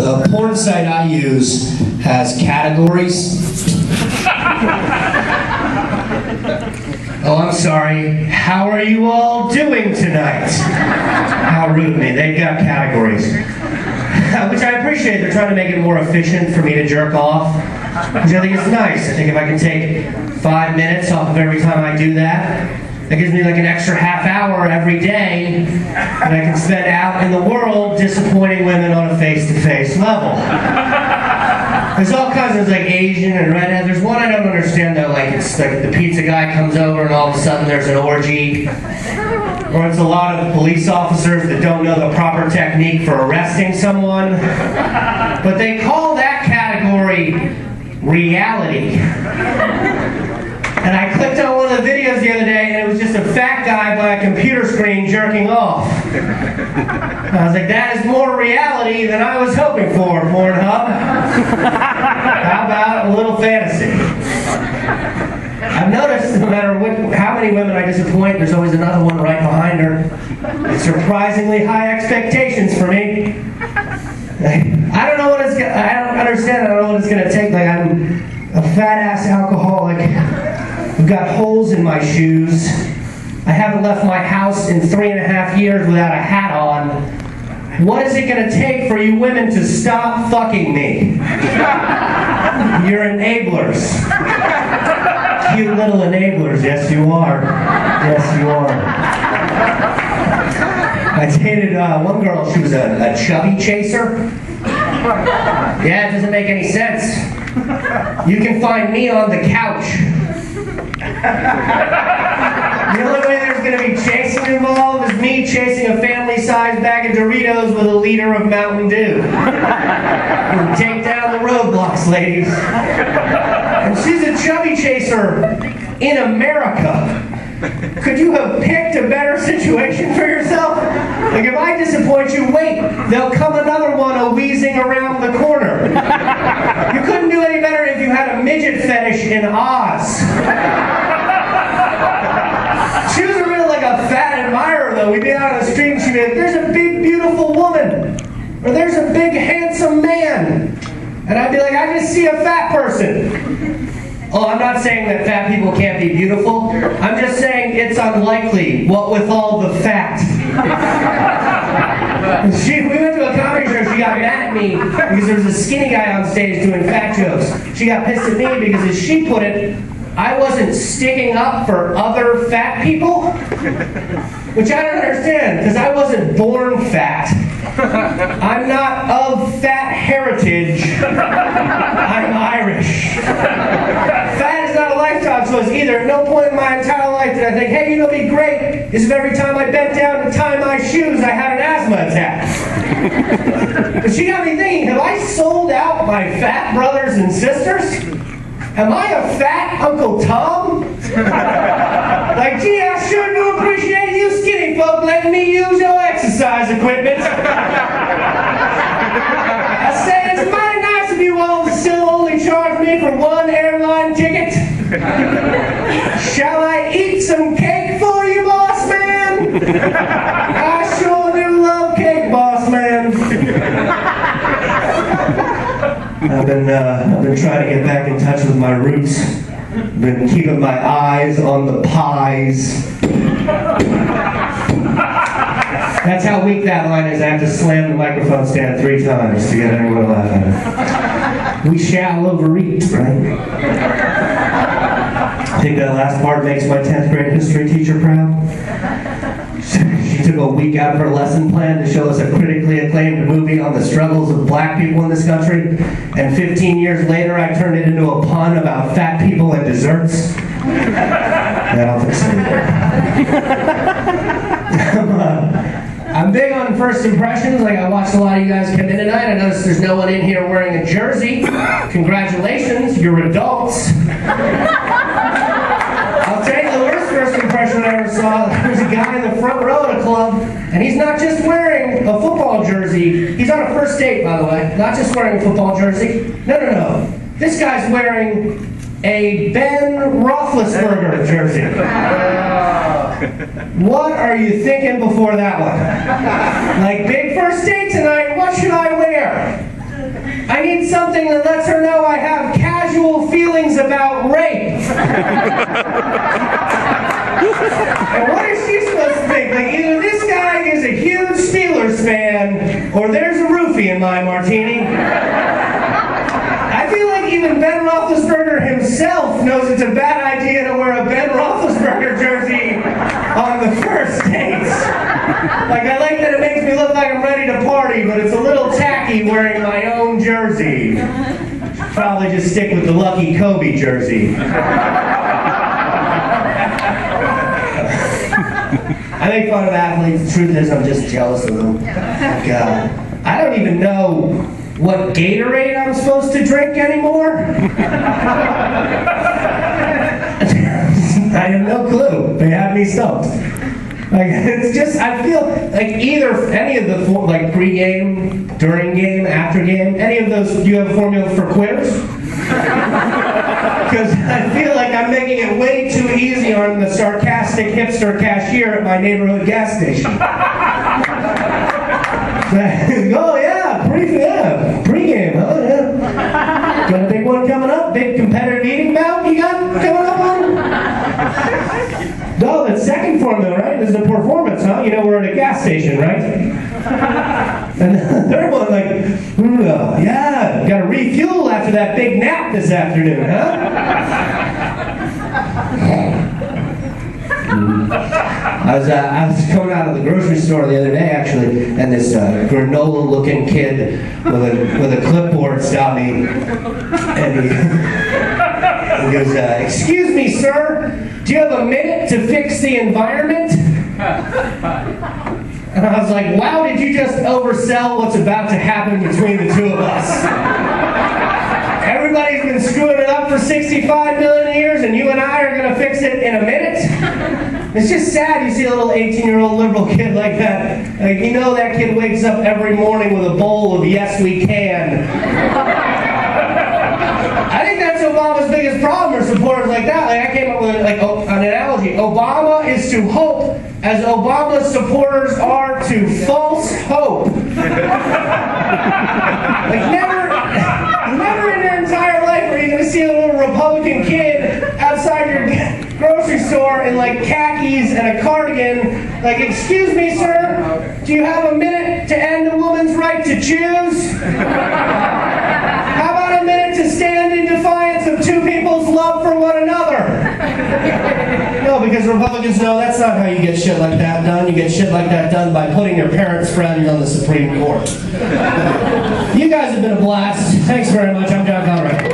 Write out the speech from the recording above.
The porn site I use has categories. Oh, I'm sorry. How are you all doing tonight? How rude of me. They've got categories. Which I appreciate. They're trying to make it more efficient for me to jerk off. Which I think is nice. I think if I can take 5 minutes off of every time I do that, that gives me like an extra half hour every day that I can spend out in the world disappointing women on a face-to-face level. There's all kinds of like Asian and redhead. There's one I don't understand though, like it's like the pizza guy comes over and all of a sudden there's an orgy. Or it's a lot of police officers that don't know the proper technique for arresting someone. But they call that category reality. And I clicked on one of the videos the other day and it was just a fat guy by a computer screen jerking off. I was like, that is more reality than I was hoping for, Pornhub. How about a little fantasy? I've noticed no matter how many women I disappoint, there's always another one right behind her. It's surprisingly high expectations for me. I don't know what it's gonna, I don't understand, I don't know what it's gonna take. Like I'm a fat ass alcoholic. I've got holes in my shoes. I haven't left my house in 3.5 years without a hat on. What is it going to take for you women to stop fucking me? You're enablers. Cute little enablers. Yes, you are. Yes, you are. I dated one girl. She was a chubby chaser. Yeah, it doesn't make any sense. You can find me on the couch. The only way there's going to be chasing involved is me chasing a family-sized bag of Doritos with a liter of Mountain Dew. We'll take down the roadblocks, ladies. And she's a chubby chaser in America. Could you have picked a better situation for yourself? Like if I disappoint you, wait, there'll come another one a-wheezing around the corner. You couldn't do any better if you had a midget fetish in Oz. She was a real like a fat admirer though. We'd be out on the street and she'd be like, there's a big beautiful woman. Or there's a big handsome man. And I'd be like, I just see a fat person. Oh, I'm not saying that fat people can't be beautiful. I'm just saying it's unlikely, what with all the fat. We went to a comedy show, she got mad at me because there was a skinny guy on stage doing fat jokes. She got pissed at me because, as she put it, I wasn't sticking up for other fat people. Which I don't understand, because I wasn't born fat. I'm not of fat heritage. I'm Irish. Fat is not a lifestyle choice either. At no point in my entire life did I think, hey, you know what'd be great is if every time I bent down to tie my shoes, I had an asthma attack. But she got me thinking, have I sold out my fat brothers and sisters? Am I a fat Uncle Tom? Like, gee, I sure do appreciate you skinny folk letting me use your exercise equipment. I say it's mighty nice of you all to still only charge me for one airline ticket. Shall I eat some cake for you, boss man? I sure do love cake, boss man. I've been trying to get back in touch with my roots. Been keeping my eyes on the pies. That's how weak that line is. I have to slam the microphone stand 3 times to get anyone to laugh at it. We shall overeat, right? I think that last part makes my 10th grade history teacher proud. She took a week out of her lesson plan to show us a critically acclaimed movie on the struggles of black people in this country, and 15 years later I turned it into a pun about fat people and desserts. I don't think so. I'm big on first impressions. Like, I watched a lot of you guys come in tonight. I noticed there's no one in here wearing a jersey. Congratulations, you're adults. I'll tell you the worst first impression I ever saw. There was a guy in the front row at a club, and he's not just wearing a football jersey. He's on a first date, by the way. Not just wearing a football jersey. No. This guy's wearing a Ben Roethlisberger jersey. What are you thinking before that one? Like, big first date tonight, what should I wear? I need something that lets her know I have casual feelings about rape. And what is she supposed to think? Like, either this guy is a huge Steelers fan, or there's a roofie in my martini. I feel like even Ben Roethlisberger himself knows it's a bad idea to wear a Ben Roethlisberger jersey on the first dates. Like, I like that it makes me look like I'm ready to party, but it's a little tacky wearing my own jersey. Probably just stick with the lucky Kobe jersey. I make fun of athletes. The truth is, I'm just jealous of them. Like, I don't even know what Gatorade I'm supposed to drink anymore. I have no clue. They have me stumped. Like, it's just, I feel like either any of the like pre-game, during game, after game, any of those. Do you have a formula for quitters? Because I feel like I'm making it way too easy on the sarcastic hipster cashier at my neighborhood gas station. Oh yeah, pre-game, oh yeah. Got a big one coming up? Big competitive eating bout you got coming up on? No, the second formula, right? This is a performance, huh? You know, we're at a gas station, right? And the third one, like, yeah, got to refuel after that big nap this afternoon, huh? I was coming out of the grocery store the other day, actually, and this granola-looking kid with a clipboard stopped me, and he goes, "Excuse me, sir, do you have a minute to fix the environment?" And I was like, wow, did you just oversell what's about to happen between the two of us? Everybody's been screwing it up for 65 million years, and you and I are going to fix it in a minute? It's just sad you see a little 18-year-old liberal kid like that. Like, you know that kid wakes up every morning with a bowl of yes, we can. I think that's Obama's biggest problem, or supporters like that. Like, I came up with an analogy. Obama is to hope as Obama's supporters are to false hope. Like, never in their entire life are you going to see a little Republican kid outside your grocery store in like khakis and a cardigan, like, "Excuse me, sir, do you have a minute to end a woman's right to choose? How about a minute to stand in defiance of two people's love for one another?" No, because Republicans know that's not how you get shit like that done. You get shit like that done by putting your parents' friend on the Supreme Court. You guys have been a blast. Thanks very much. I'm John Conroy.